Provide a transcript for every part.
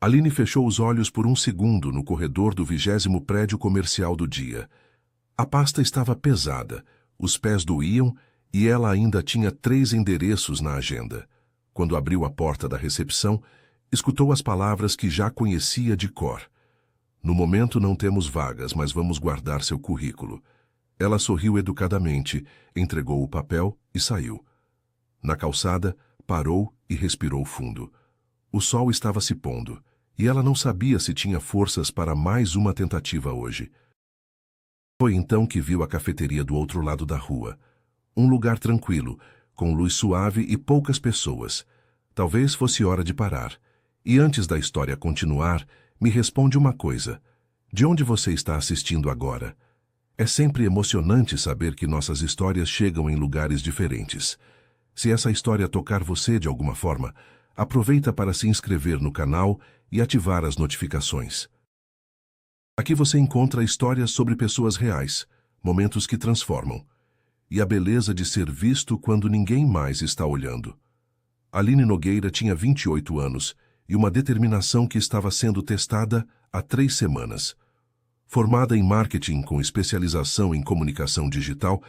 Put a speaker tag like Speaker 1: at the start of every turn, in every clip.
Speaker 1: Aline fechou os olhos por um segundo no corredor do 20º prédio comercial do dia. A pasta estava pesada, os pés doíam e ela ainda tinha 3 endereços na agenda. Quando abriu a porta da recepção, escutou as palavras que já conhecia de cor. No momento não temos vagas, mas vamos guardar seu currículo. Ela sorriu educadamente, entregou o papel e saiu. Na calçada, parou e respirou fundo. O sol estava se pondo, e ela não sabia se tinha forças para mais uma tentativa hoje. Foi então que viu a cafeteria do outro lado da rua. Um lugar tranquilo, com luz suave e poucas pessoas. Talvez fosse hora de parar. E antes da história continuar, me responde uma coisa. De onde você está assistindo agora? É sempre emocionante saber que nossas histórias chegam em lugares diferentes. Se essa história tocar você de alguma forma, aproveita para se inscrever no canal e ativar as notificações. Aqui você encontra histórias sobre pessoas reais, momentos que transformam, e a beleza de ser visto quando ninguém mais está olhando. Aline Nogueira tinha 28 anos e uma determinação que estava sendo testada há 3 semanas. Formada em marketing com especialização em comunicação digital,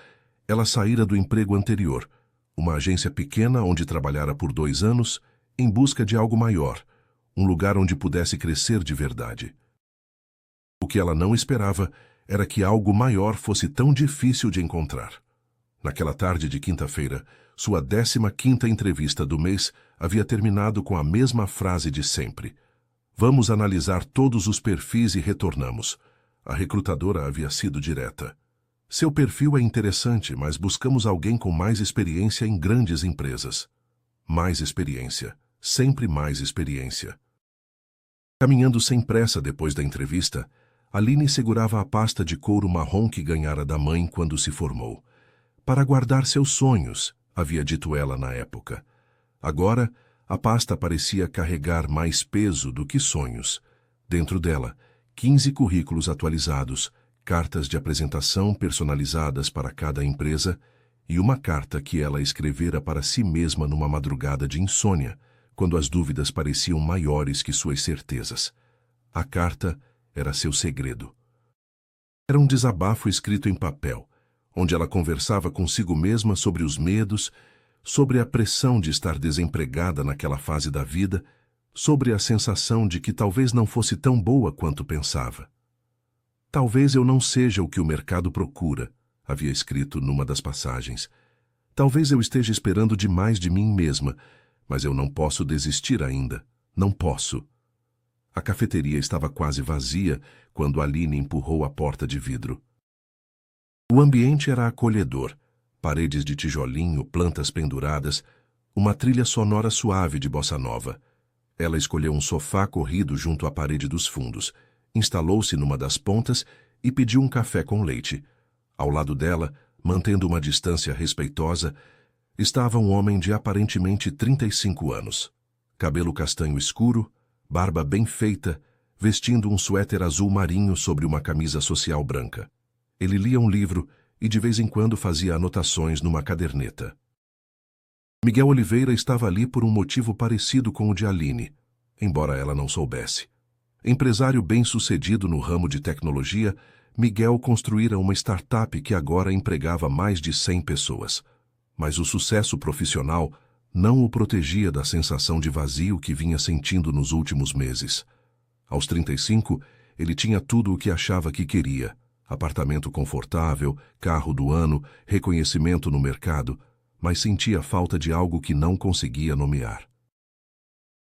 Speaker 1: ela saíra do emprego anterior, uma agência pequena onde trabalhara por 2 anos, em busca de algo maior, um lugar onde pudesse crescer de verdade. O que ela não esperava era que algo maior fosse tão difícil de encontrar. Naquela tarde de quinta-feira, sua 15ª entrevista do mês havia terminado com a mesma frase de sempre. Vamos analisar todos os perfis e retornamos. A recrutadora havia sido direta. Seu perfil é interessante, mas buscamos alguém com mais experiência em grandes empresas. Mais experiência. Sempre mais experiência. Caminhando sem pressa depois da entrevista, Aline segurava a pasta de couro marrom que ganhara da mãe quando se formou. Para guardar seus sonhos, havia dito ela na época. Agora, a pasta parecia carregar mais peso do que sonhos. Dentro dela, 15 currículos atualizados, cartas de apresentação personalizadas para cada empresa e uma carta que ela escrevera para si mesma numa madrugada de insônia, quando as dúvidas pareciam maiores que suas certezas. A carta era seu segredo. Era um desabafo escrito em papel, onde ela conversava consigo mesma sobre os medos, sobre a pressão de estar desempregada naquela fase da vida, sobre a sensação de que talvez não fosse tão boa quanto pensava. Talvez eu não seja o que o mercado procura, havia escrito numa das passagens. Talvez eu esteja esperando demais de mim mesma, mas eu não posso desistir ainda. Não posso. A cafeteria estava quase vazia quando Aline empurrou a porta de vidro. O ambiente era acolhedor. Paredes de tijolinho, plantas penduradas, uma trilha sonora suave de bossa nova. Ela escolheu um sofá corrido junto à parede dos fundos, instalou-se numa das pontas e pediu um café com leite. Ao lado dela, mantendo uma distância respeitosa, estava um homem de aparentemente 35 anos. Cabelo castanho escuro, barba bem feita, vestindo um suéter azul marinho sobre uma camisa social branca. Ele lia um livro e de vez em quando fazia anotações numa caderneta. Miguel Oliveira estava ali por um motivo parecido com o de Aline, embora ela não soubesse. Empresário bem-sucedido no ramo de tecnologia, Miguel construíra uma startup que agora empregava mais de 100 pessoas. Mas o sucesso profissional não o protegia da sensação de vazio que vinha sentindo nos últimos meses. Aos 35, ele tinha tudo o que achava que queria: apartamento confortável, carro do ano, reconhecimento no mercado, mas sentia falta de algo que não conseguia nomear.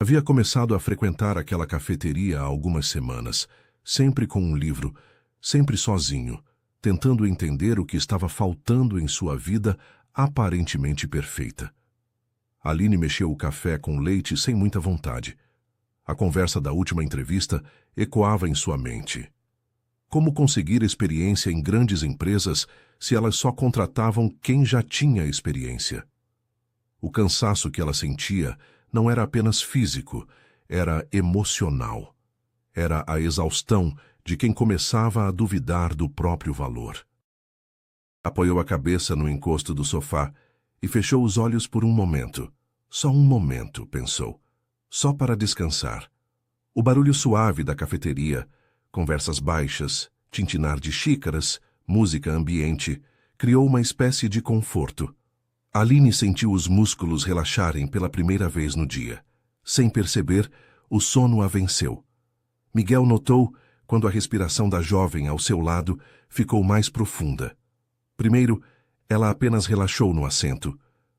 Speaker 1: Havia começado a frequentar aquela cafeteria há algumas semanas, sempre com um livro, sempre sozinho, tentando entender o que estava faltando em sua vida aparentemente perfeita. Aline mexeu o café com leite sem muita vontade. A conversa da última entrevista ecoava em sua mente. Como conseguir experiência em grandes empresas se elas só contratavam quem já tinha experiência? O cansaço que ela sentia não era apenas físico, era emocional. Era a exaustão de quem começava a duvidar do próprio valor. Apoiou a cabeça no encosto do sofá e fechou os olhos por um momento. Só um momento, pensou. Só para descansar. O barulho suave da cafeteria, conversas baixas, tintinar de xícaras, música ambiente, criou uma espécie de conforto. Aline sentiu os músculos relaxarem pela primeira vez no dia. Sem perceber, o sono a venceu. Miguel notou, quando a respiração da jovem ao seu lado ficou mais profunda. Primeiro, ela apenas relaxou no assento.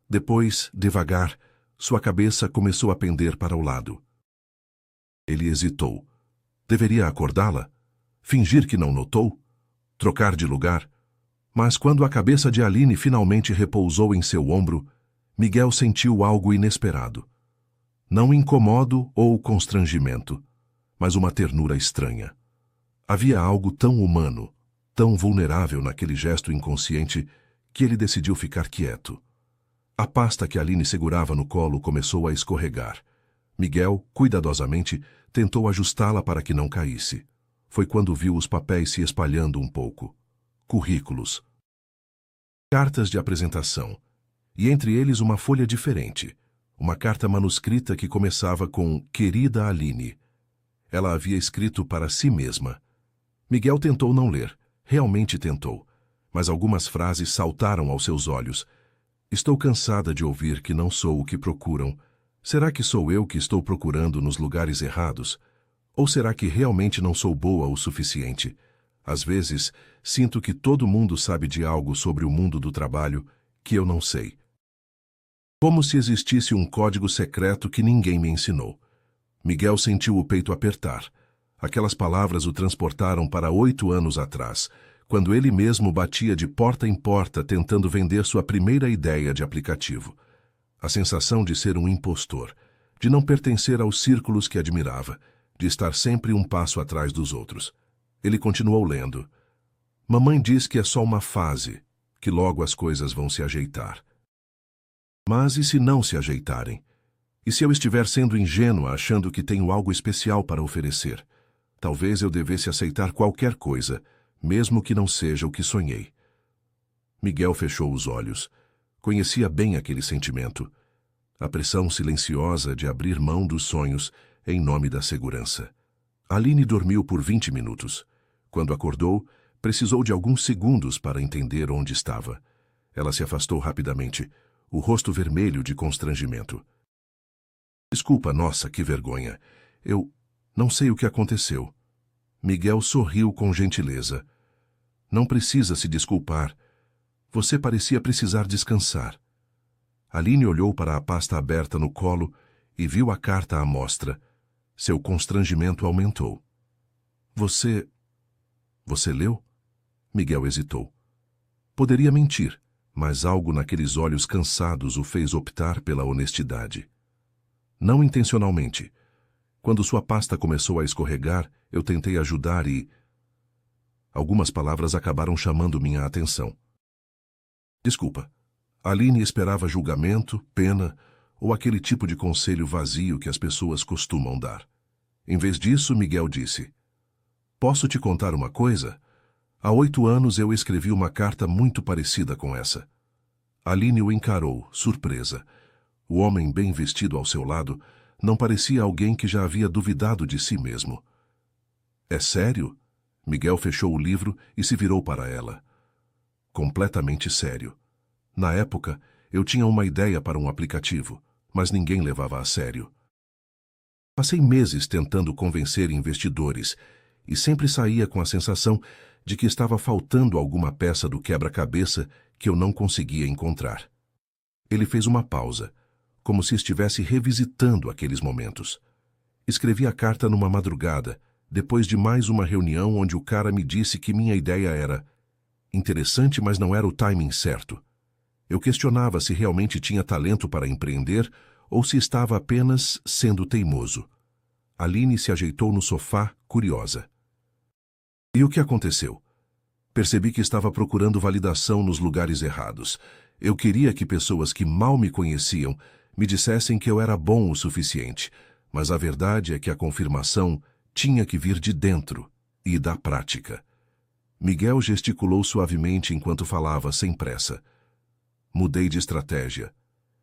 Speaker 1: Depois, devagar, sua cabeça começou a pender para o lado. Ele hesitou. Deveria acordá-la? Fingir que não notou? Trocar de lugar? Mas quando a cabeça de Aline finalmente repousou em seu ombro, Miguel sentiu algo inesperado. Não incomodo ou constrangimento, mas uma ternura estranha. Havia algo tão humano, tão vulnerável naquele gesto inconsciente, que ele decidiu ficar quieto. A pasta que Aline segurava no colo começou a escorregar. Miguel, cuidadosamente, tentou ajustá-la para que não caísse. Foi quando viu os papéis se espalhando um pouco. Currículos. Cartas de apresentação. E entre eles uma folha diferente. Uma carta manuscrita que começava com Querida Aline. Ela havia escrito para si mesma. Miguel tentou não ler. Realmente tentou. Mas algumas frases saltaram aos seus olhos. Estou cansada de ouvir que não sou o que procuram. Será que sou eu que estou procurando nos lugares errados? Ou será que realmente não sou boa o suficiente? Às vezes, sinto que todo mundo sabe de algo sobre o mundo do trabalho que eu não sei. Como se existisse um código secreto que ninguém me ensinou. Miguel sentiu o peito apertar. Aquelas palavras o transportaram para 8 anos atrás, quando ele mesmo batia de porta em porta tentando vender sua primeira ideia de aplicativo. A sensação de ser um impostor, de não pertencer aos círculos que admirava, de estar sempre um passo atrás dos outros. Ele continuou lendo. Mamãe diz que é só uma fase, que logo as coisas vão se ajeitar. Mas e se não se ajeitarem? E se eu estiver sendo ingênua achando que tenho algo especial para oferecer? Talvez eu devesse aceitar qualquer coisa, mesmo que não seja o que sonhei. Miguel fechou os olhos. Conhecia bem aquele sentimento. A pressão silenciosa de abrir mão dos sonhos em nome da segurança. Aline dormiu por 20 minutos. Quando acordou, precisou de alguns segundos para entender onde estava. Ela se afastou rapidamente, o rosto vermelho de constrangimento. Desculpa, nossa, que vergonha. Eu não sei o que aconteceu. Miguel sorriu com gentileza. Não precisa se desculpar. Você parecia precisar descansar. Aline olhou para a pasta aberta no colo e viu a carta à mostra. Seu constrangimento aumentou. Você leu? Miguel hesitou. Poderia mentir, mas algo naqueles olhos cansados o fez optar pela honestidade. Não intencionalmente. Quando sua pasta começou a escorregar, eu tentei ajudar e... Algumas palavras acabaram chamando minha atenção. Desculpa. Aline esperava julgamento, pena ou aquele tipo de conselho vazio que as pessoas costumam dar. Em vez disso, Miguel disse: Posso te contar uma coisa? Há 8 anos eu escrevi uma carta muito parecida com essa. Aline o encarou, surpresa. O homem bem vestido ao seu lado não parecia alguém que já havia duvidado de si mesmo. É sério? Miguel fechou o livro e se virou para ela. Completamente sério. Na época, eu tinha uma ideia para um aplicativo, mas ninguém levava a sério. Passei meses tentando convencer investidores e sempre saía com a sensação de que estava faltando alguma peça do quebra-cabeça que eu não conseguia encontrar. Ele fez uma pausa, como se estivesse revisitando aqueles momentos. Escrevi a carta numa madrugada, depois de mais uma reunião onde o cara me disse que minha ideia era interessante, mas não era o timing certo. Eu questionava se realmente tinha talento para empreender ou se estava apenas sendo teimoso. Aline se ajeitou no sofá, curiosa. E o que aconteceu? Percebi que estava procurando validação nos lugares errados. Eu queria que pessoas que mal me conheciam me dissessem que eu era bom o suficiente, mas a verdade é que a confirmação tinha que vir de dentro e da prática. Miguel gesticulou suavemente enquanto falava sem pressa. Mudei de estratégia.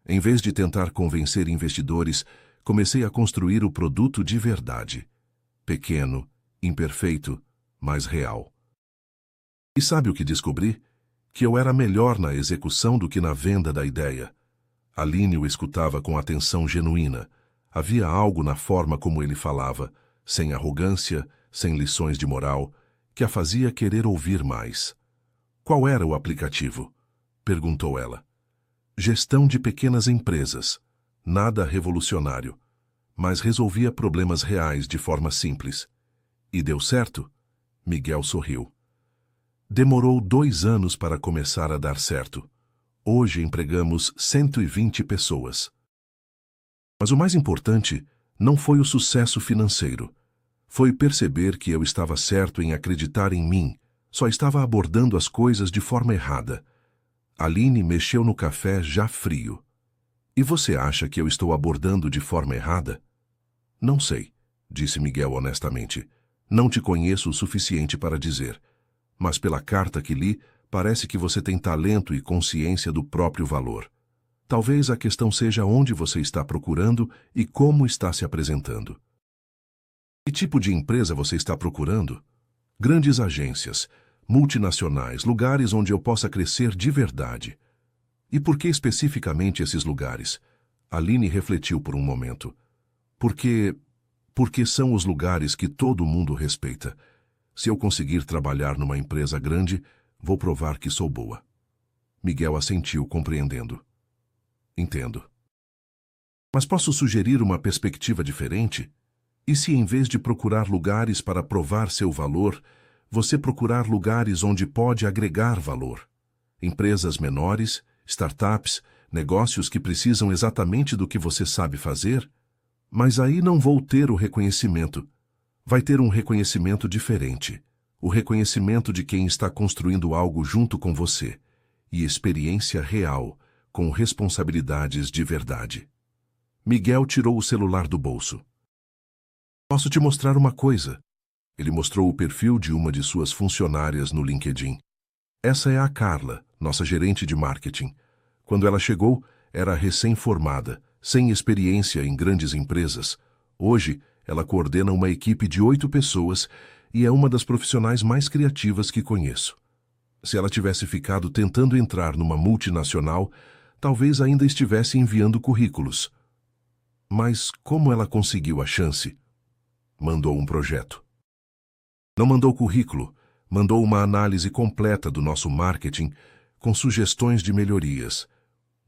Speaker 1: Em vez de tentar convencer investidores, comecei a construir o produto de verdade. pequeno, imperfeito, mas real. E sabe o que descobri? Que eu era melhor na execução do que na venda da ideia. Aline o escutava com atenção genuína. Havia algo na forma como ele falava, sem arrogância, sem lições de moral, que a fazia querer ouvir mais. Qual era o aplicativo? Perguntou ela. Gestão de pequenas empresas. Nada revolucionário, mas resolvia problemas reais de forma simples. E deu certo? Miguel sorriu. Demorou 2 anos para começar a dar certo. Hoje empregamos 120 pessoas. Mas o mais importante não foi o sucesso financeiro. Foi perceber que eu estava certo em acreditar em mim, só estava abordando as coisas de forma errada. Aline mexeu no café já frio. E você acha que eu estou abordando de forma errada? Não sei, disse Miguel honestamente. Não te conheço o suficiente para dizer. Mas pela carta que li, parece que você tem talento e consciência do próprio valor. Talvez a questão seja onde você está procurando e como está se apresentando. Que tipo de empresa você está procurando? Grandes agências, multinacionais, lugares onde eu possa crescer de verdade. E por que especificamente esses lugares? Aline refletiu por um momento. Porque são os lugares que todo mundo respeita. Se eu conseguir trabalhar numa empresa grande, vou provar que sou boa. Miguel assentiu, compreendendo. Entendo. Mas posso sugerir uma perspectiva diferente? E se em vez de procurar lugares para provar seu valor, você procurar lugares onde pode agregar valor? Empresas menores, startups, negócios que precisam exatamente do que você sabe fazer? Mas aí não vou ter o reconhecimento. Vai ter um reconhecimento diferente. O reconhecimento de quem está construindo algo junto com você. E experiência real, com responsabilidades de verdade. Miguel tirou o celular do bolso. Posso te mostrar uma coisa. Ele mostrou o perfil de uma de suas funcionárias no LinkedIn. Essa é a Carla, nossa gerente de marketing. Quando ela chegou, era recém-formada, sem experiência em grandes empresas. Hoje, ela coordena uma equipe de 8 pessoas e é uma das profissionais mais criativas que conheço. Se ela tivesse ficado tentando entrar numa multinacional, talvez ainda estivesse enviando currículos. Mas como ela conseguiu a chance? Mandou um projeto. Não mandou currículo, mandou uma análise completa do nosso marketing com sugestões de melhorias.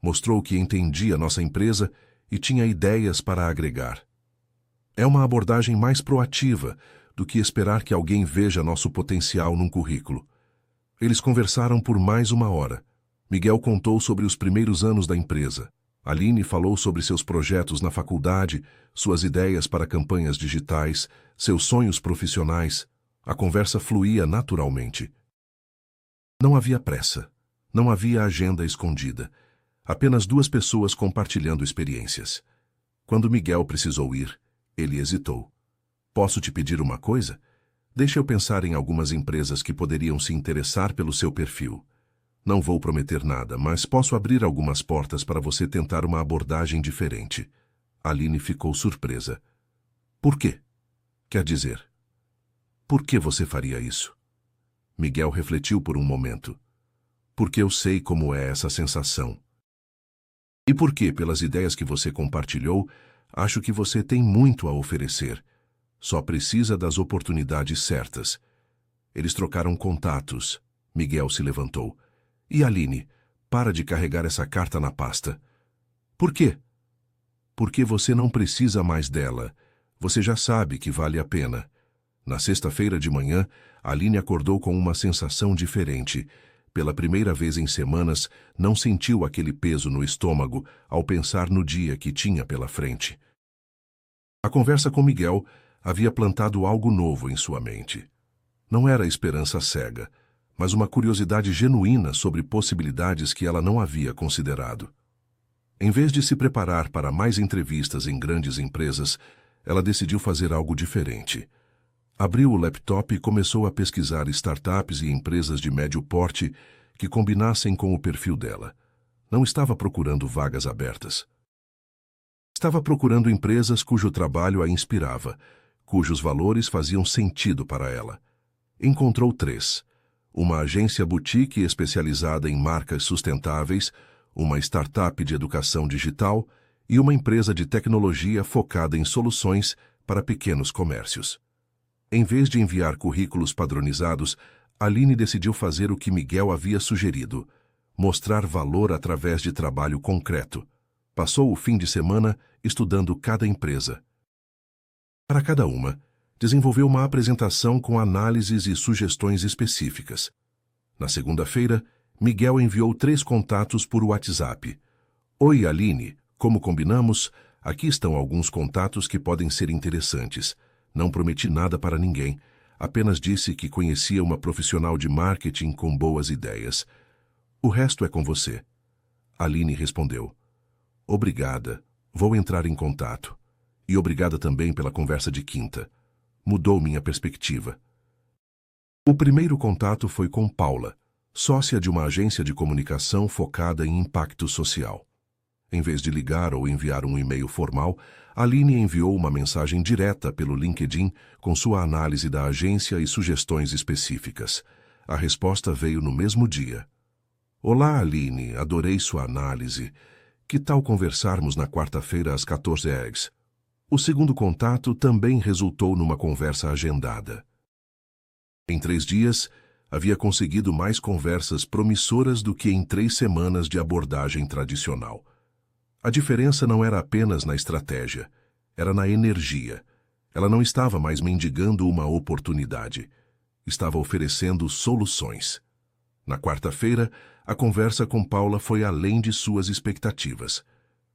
Speaker 1: Mostrou que entendia nossa empresa e tinha ideias para agregar. É uma abordagem mais proativa do que esperar que alguém veja nosso potencial num currículo. Eles conversaram por mais 1 hora. Miguel contou sobre os primeiros anos da empresa. Aline falou sobre seus projetos na faculdade, suas ideias para campanhas digitais, seus sonhos profissionais. A conversa fluía naturalmente. Não havia pressa. Não havia agenda escondida. Apenas 2 pessoas compartilhando experiências. Quando Miguel precisou ir, ele hesitou. Posso te pedir uma coisa? Deixa eu pensar em algumas empresas que poderiam se interessar pelo seu perfil. Não vou prometer nada, mas posso abrir algumas portas para você tentar uma abordagem diferente. Aline ficou surpresa. Por quê? Quer dizer, por que você faria isso? Miguel refletiu por um momento. Porque eu sei como é essa sensação. E porque, pelas ideias que você compartilhou, acho que você tem muito a oferecer. Só precisa das oportunidades certas. Eles trocaram contatos. Miguel se levantou. E Aline, para de carregar essa carta na pasta. Por quê? Porque você não precisa mais dela. Você já sabe que vale a pena. Na sexta-feira de manhã, Aline acordou com uma sensação diferente. Pela primeira vez em semanas, não sentiu aquele peso no estômago ao pensar no dia que tinha pela frente. A conversa com Miguel havia plantado algo novo em sua mente. Não era esperança cega, mas uma curiosidade genuína sobre possibilidades que ela não havia considerado. Em vez de se preparar para mais entrevistas em grandes empresas, ela decidiu fazer algo diferente. Abriu o laptop e começou a pesquisar startups e empresas de médio porte que combinassem com o perfil dela. Não estava procurando vagas abertas. Estava procurando empresas cujo trabalho a inspirava, cujos valores faziam sentido para ela. Encontrou 3. Uma agência boutique especializada em marcas sustentáveis, uma startup de educação digital e uma empresa de tecnologia focada em soluções para pequenos comércios. Em vez de enviar currículos padronizados, Aline decidiu fazer o que Miguel havia sugerido: mostrar valor através de trabalho concreto. Passou o fim de semana estudando cada empresa. Para cada uma, desenvolveu uma apresentação com análises e sugestões específicas. Na segunda-feira, Miguel enviou 3 contatos por WhatsApp. Oi, Aline, como combinamos, aqui estão alguns contatos que podem ser interessantes. Não prometi nada para ninguém, apenas disse que conhecia uma profissional de marketing com boas ideias. O resto é com você. Aline respondeu. Obrigada, vou entrar em contato. E obrigada também pela conversa de quinta. Mudou minha perspectiva. O primeiro contato foi com Paula, sócia de uma agência de comunicação focada em impacto social. Em vez de ligar ou enviar um e-mail formal, Aline enviou uma mensagem direta pelo LinkedIn com sua análise da agência e sugestões específicas. A resposta veio no mesmo dia. Olá, Aline, adorei sua análise. Que tal conversarmos na quarta-feira às 14h? O segundo contato também resultou numa conversa agendada. Em 3 dias, havia conseguido mais conversas promissoras do que em 3 semanas de abordagem tradicional. A diferença não era apenas na estratégia, era na energia. Ela não estava mais mendigando uma oportunidade, estava oferecendo soluções. Na quarta-feira, a conversa com Paula foi além de suas expectativas.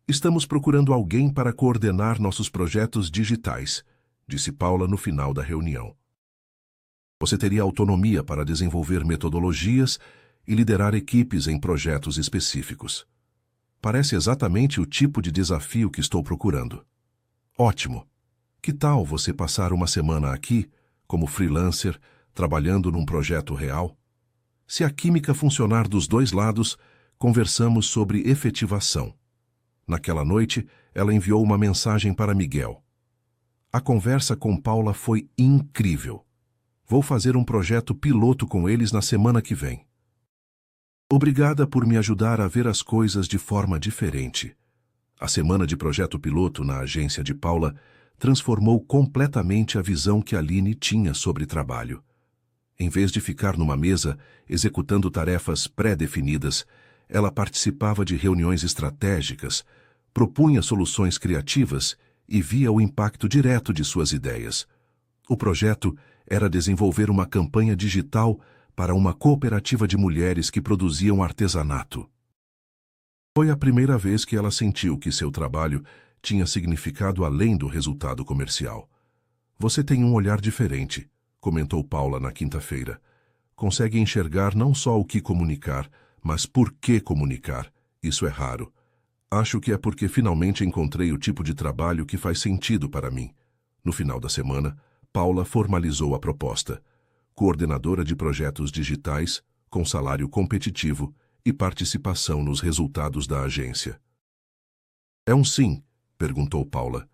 Speaker 1: Estamos procurando alguém para coordenar nossos projetos digitais, disse Paula no final da reunião. Você teria autonomia para desenvolver metodologias e liderar equipes em projetos específicos. Parece exatamente o tipo de desafio que estou procurando. Ótimo! Que tal você passar uma semana aqui, como freelancer, trabalhando num projeto real? Se a química funcionar dos 2 lados, conversamos sobre efetivação. Naquela noite, ela enviou uma mensagem para Miguel. A conversa com Paula foi incrível. Vou fazer um projeto piloto com eles na semana que vem. Obrigada por me ajudar a ver as coisas de forma diferente. A semana de projeto piloto na agência de Paula transformou completamente a visão que Aline tinha sobre trabalho. Em vez de ficar numa mesa executando tarefas pré-definidas, ela participava de reuniões estratégicas, propunha soluções criativas e via o impacto direto de suas ideias. O projeto era desenvolver uma campanha digital para uma cooperativa de mulheres que produziam artesanato. Foi a primeira vez que ela sentiu que seu trabalho tinha significado além do resultado comercial. Você tem um olhar diferente, comentou Paula na quinta-feira. Consegue enxergar não só o que comunicar, mas por que comunicar. Isso é raro. Acho que é porque finalmente encontrei o tipo de trabalho que faz sentido para mim. No final da semana, Paula formalizou a proposta. Coordenadora de projetos digitais, com salário competitivo e participação nos resultados da agência. É um sim? Perguntou Paula.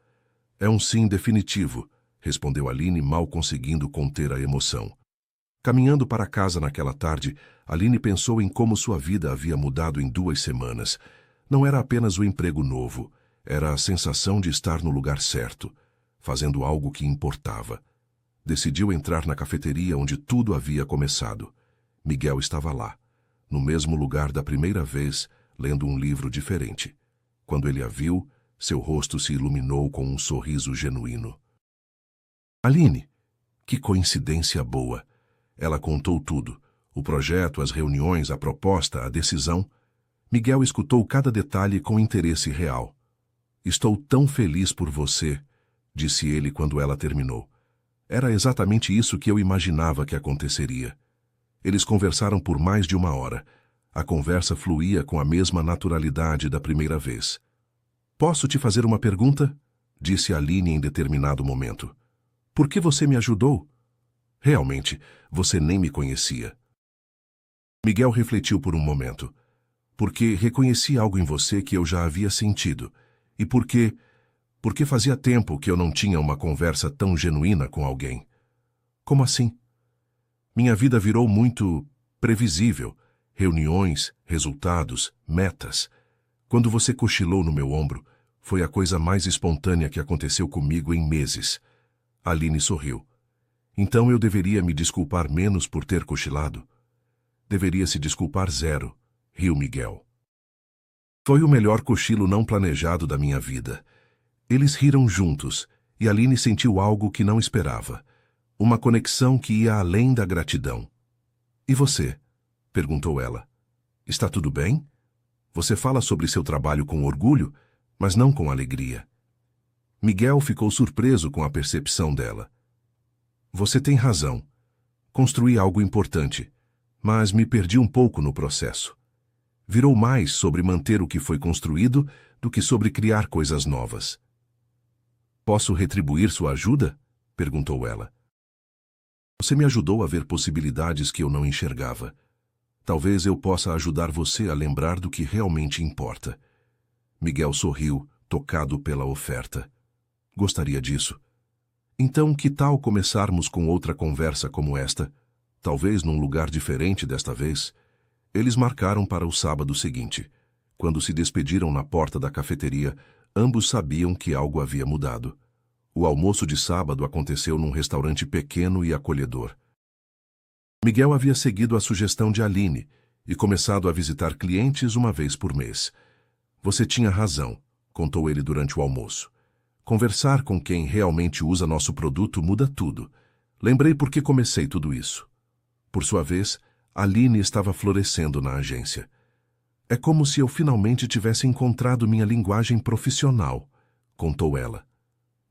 Speaker 1: É um sim definitivo, respondeu Aline, mal conseguindo conter a emoção. Caminhando para casa naquela tarde, Aline pensou em como sua vida havia mudado em 2 semanas. Não era apenas o emprego novo, era a sensação de estar no lugar certo, fazendo algo que importava. Decidiu entrar na cafeteria onde tudo havia começado. Miguel estava lá, no mesmo lugar da primeira vez, lendo um livro diferente. Quando ele a viu, seu rosto se iluminou com um sorriso genuíno. Aline, que coincidência boa! Ela contou tudo, o projeto, as reuniões, a proposta, a decisão. Miguel escutou cada detalhe com interesse real. Estou tão feliz por você, disse ele quando ela terminou. Era exatamente isso que eu imaginava que aconteceria. Eles conversaram por mais de 1 hora. A conversa fluía com a mesma naturalidade da primeira vez. Posso te fazer uma pergunta? Disse Aline em determinado momento. Por que você me ajudou? Realmente, você nem me conhecia. Miguel refletiu por um momento. Porque reconheci algo em você que eu já havia sentido. E porque Porque fazia tempo que eu não tinha uma conversa tão genuína com alguém. Como assim? Minha vida virou muito previsível. Reuniões, resultados, metas. Quando você cochilou no meu ombro, foi a coisa mais espontânea que aconteceu comigo em meses. Aline sorriu. Então eu deveria me desculpar menos por ter cochilado? Deveria se desculpar zero, riu Miguel. Foi o melhor cochilo não planejado da minha vida. Eles riram juntos, e Aline sentiu algo que não esperava. Uma conexão que ia além da gratidão. E você? Perguntou ela. Está tudo bem? Você fala sobre seu trabalho com orgulho, mas não com alegria. Miguel ficou surpreso com a percepção dela. Você tem razão. Construí algo importante, mas me perdi um pouco no processo. Virou mais sobre manter o que foi construído do que sobre criar coisas novas. Posso retribuir sua ajuda? Perguntou ela. Você me ajudou a ver possibilidades que eu não enxergava. Talvez eu possa ajudar você a lembrar do que realmente importa. Miguel sorriu, tocado pela oferta. Gostaria disso. Então, que tal começarmos com outra conversa como esta? Talvez num lugar diferente desta vez. Eles marcaram para o sábado seguinte. Quando se despediram na porta da cafeteria, ambos sabiam que algo havia mudado. O almoço de sábado aconteceu num restaurante pequeno e acolhedor. Miguel havia seguido a sugestão de Aline e começado a visitar clientes uma vez por mês. Você tinha razão, contou ele durante o almoço. Conversar com quem realmente usa nosso produto muda tudo. Lembrei por que comecei tudo isso. Por sua vez, Aline estava florescendo na agência. É como se eu finalmente tivesse encontrado minha linguagem profissional, contou ela.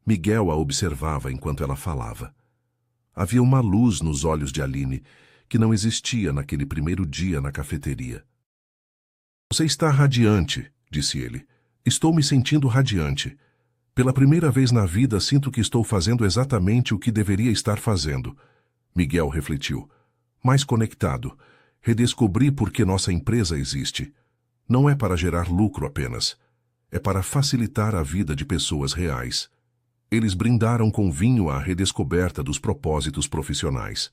Speaker 1: Miguel a observava enquanto ela falava. Havia uma luz nos olhos de Aline que não existia naquele primeiro dia na cafeteria. Você está radiante, disse ele. Estou me sentindo radiante. Pela primeira vez na vida sinto que estou fazendo exatamente o que deveria estar fazendo. Miguel refletiu. Mais conectado. Redescobri por que nossa empresa existe. Não é para gerar lucro apenas. É para facilitar a vida de pessoas reais. Eles brindaram com vinho a redescoberta dos propósitos profissionais.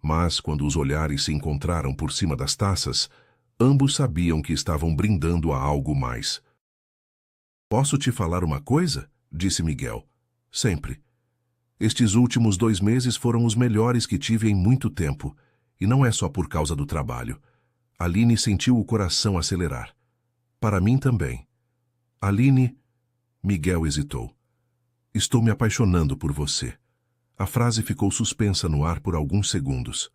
Speaker 1: Mas, quando os olhares se encontraram por cima das taças, ambos sabiam que estavam brindando a algo mais. Posso te falar uma coisa? Disse Miguel. Sempre. Estes últimos 2 meses foram os melhores que tive em muito tempo, e não é só por causa do trabalho. Aline sentiu o coração acelerar. Para mim também. Aline... Miguel hesitou. Estou me apaixonando por você. A frase ficou suspensa no ar por alguns segundos.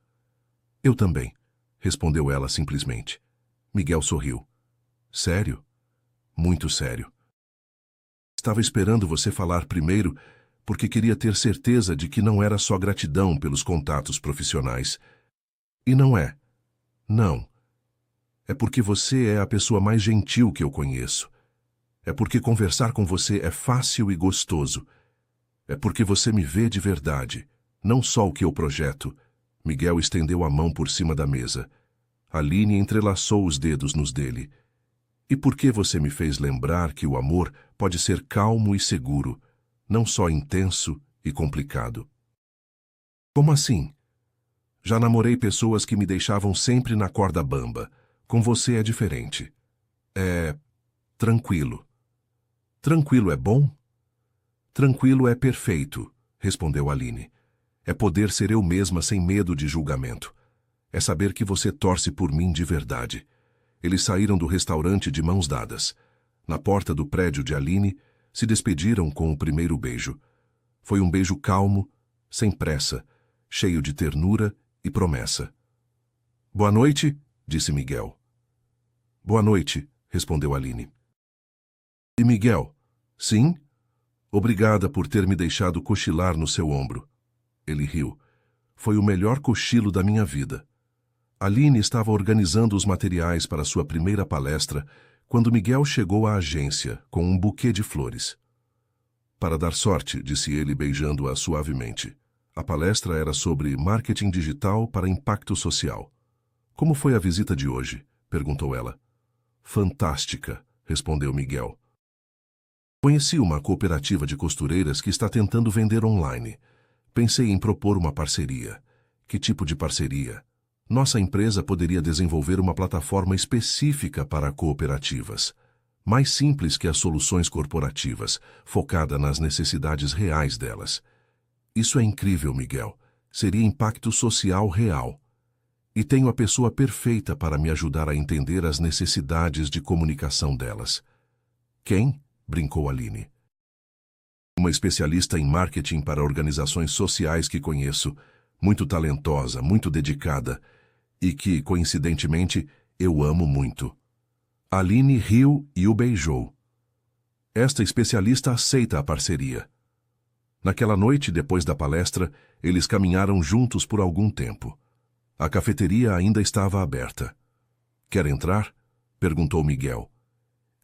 Speaker 1: Eu também, respondeu ela simplesmente. Miguel sorriu. Sério? Muito sério. Estava esperando você falar primeiro, porque queria ter certeza de que não era só gratidão pelos contatos profissionais. E não é. Não. É porque você é a pessoa mais gentil que eu conheço. É porque conversar com você é fácil e gostoso. É porque você me vê de verdade, não só o que eu projeto. Miguel estendeu a mão por cima da mesa. Aline entrelaçou os dedos nos dele. E por que você me fez lembrar que o amor pode ser calmo e seguro, não só intenso e complicado? Como assim? Já namorei pessoas que me deixavam sempre na corda bamba. Com você é diferente. É... tranquilo. Tranquilo é bom? Tranquilo é perfeito, respondeu Aline. É poder ser eu mesma sem medo de julgamento. É saber que você torce por mim de verdade. Eles saíram do restaurante de mãos dadas. Na porta do prédio de Aline, se despediram com o primeiro beijo. Foi um beijo calmo, sem pressa, cheio de ternura e promessa. Boa noite, disse Miguel. Boa noite, respondeu Aline. E Miguel? Sim? Obrigada por ter me deixado cochilar no seu ombro. Ele riu. Foi o melhor cochilo da minha vida. Aline estava organizando os materiais para sua primeira palestra quando Miguel chegou à agência com um buquê de flores. Para dar sorte, disse ele beijando-a suavemente. A palestra era sobre marketing digital para impacto social. Como foi a visita de hoje? Perguntou ela. Fantástica, respondeu Miguel. Conheci uma cooperativa de costureiras que está tentando vender online. Pensei em propor uma parceria. Que tipo de parceria? Nossa empresa poderia desenvolver uma plataforma específica para cooperativas, mais simples que as soluções corporativas, focada nas necessidades reais delas. Isso é incrível, Miguel. Seria impacto social real. E tenho a pessoa perfeita para me ajudar a entender as necessidades de comunicação delas. Quem? Brincou Aline. Uma especialista em marketing para organizações sociais que conheço, muito talentosa, muito dedicada, e que, coincidentemente, eu amo muito. Aline riu e o beijou. Esta especialista aceita a parceria. Naquela noite, depois da palestra, eles caminharam juntos por algum tempo. A cafeteria ainda estava aberta. Quer entrar? Perguntou Miguel.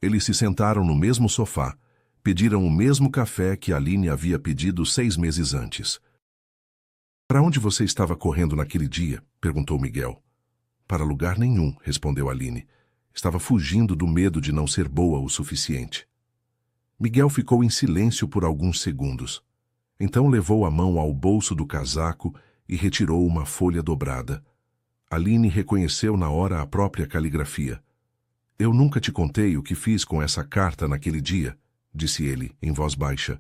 Speaker 1: Eles se sentaram no mesmo sofá, pediram o mesmo café que Aline havia pedido 6 meses antes. Para onde você estava correndo naquele dia? Perguntou Miguel. Para lugar nenhum, respondeu Aline. Estava fugindo do medo de não ser boa o suficiente. Miguel ficou em silêncio por alguns segundos. Então levou a mão ao bolso do casaco e retirou uma folha dobrada. Aline reconheceu na hora a própria caligrafia. Eu nunca te contei o que fiz com essa carta naquele dia, disse ele, em voz baixa.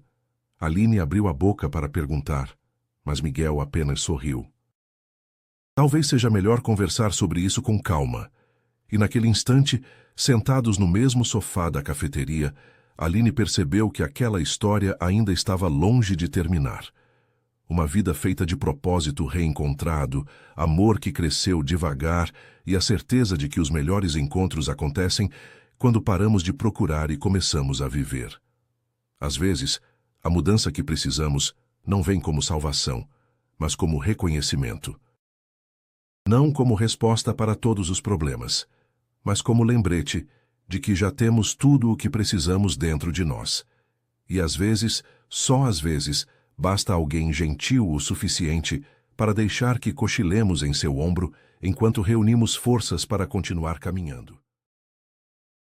Speaker 1: Aline abriu a boca para perguntar, mas Miguel apenas sorriu. Talvez seja melhor conversar sobre isso com calma. E naquele instante, sentados no mesmo sofá da cafeteria, Aline percebeu que aquela história ainda estava longe de terminar. Uma vida feita de propósito reencontrado, amor que cresceu devagar e a certeza de que os melhores encontros acontecem quando paramos de procurar e começamos a viver. Às vezes, a mudança que precisamos não vem como salvação, mas como reconhecimento. Não como resposta para todos os problemas, mas como lembrete de que já temos tudo o que precisamos dentro de nós. E às vezes, só às vezes, basta alguém gentil o suficiente para deixar que cochilemos em seu ombro enquanto reunimos forças para continuar caminhando.